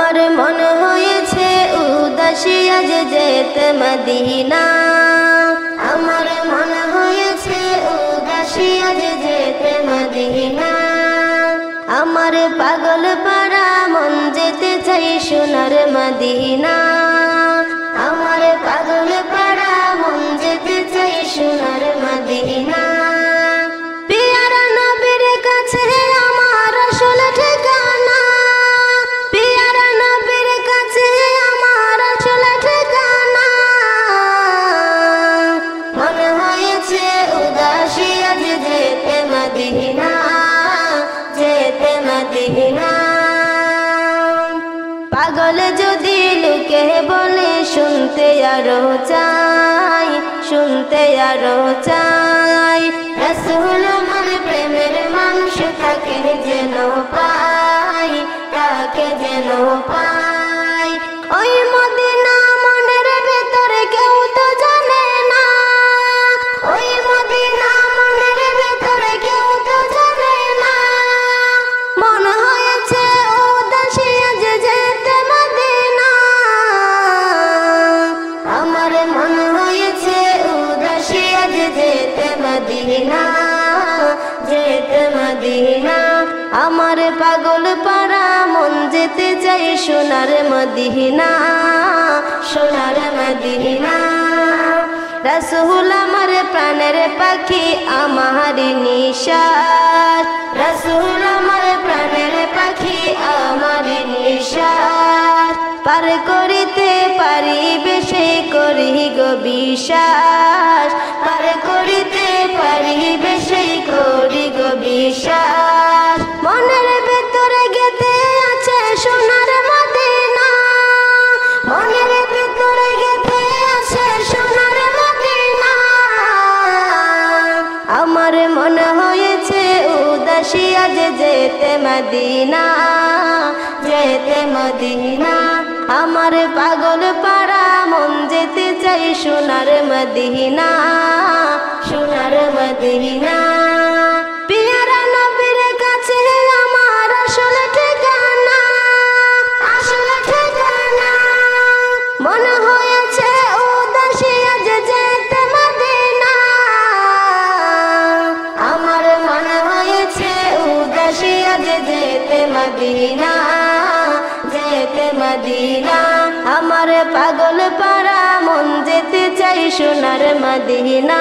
আমার মন হয়েছে উদাসী আজ যেতে মদিনা আমার মন হয়েছে উদাসী আজ যেতে মদিনা আমার পাগল পারা মন যেতে চাই সোনার মদিনা আমার পাগল পারা মন যেতে চাই সোনার মদিনা পিয়ারা নবীর কাছে আমার আসল ঠিকানা পিয়ারা নবীর কাছে আমার আসল ঠিকানা মন হয়েছে উদাসী আজ যেতে মদিনা যেতে মদিনা পাগল যদি লোকে বলে শুনতে আরো চাই শুনতে আরো চাই রাসূল আমার প্রেমের মানুষ তাকে যেন পাই তাকে যেন পাই ওই মদিনা মনের ভেতরে কেউ তো জানে না ওই মদিনা মনের ভেতরে কেউ তো জানে না মন হয়েছে উদাসী আজ যেতে মদিনা আমার মন হয়েছে উদাসী আজ যেতে মদিনা যেতে মদিনা আমার পাগল পারা মন যেতে চাই সোনার মদিনা সোনার মদিনা রাসূল আমার প্রাণের পাখি আমার নিঃশ্বাস রাসূল আমার প্রাণের পাখি আমার নিঃশ্বাস পার করিতে পারিবে সে করি গো বিশ্বাস পার করিতে পারিবে সে করি গো বিশ্বাস মনের ভেতরে গেতে আছে সোনার মদিনা মনের ভেতরে গেতে আছে সোনার মদিনা আমার মন হয়েছে উদাসী আজ যেতে মদিনা যেতে মদিনা আমার পাগল পারা মন যেতে চাই সোনার মদিনা সোনার মদিনা পিয়ারা নবীর কাছে আমার আসল ঠিকানা আসল ঠিকানা মন হয়েছে উদাসী আজ যেতে মদিনা আমার মন হয়েছে উদাসী আজ যেতে মদিনা যেতে মদিনা আমার পাগল পারা মন যেতে চাই সোনার মদিনা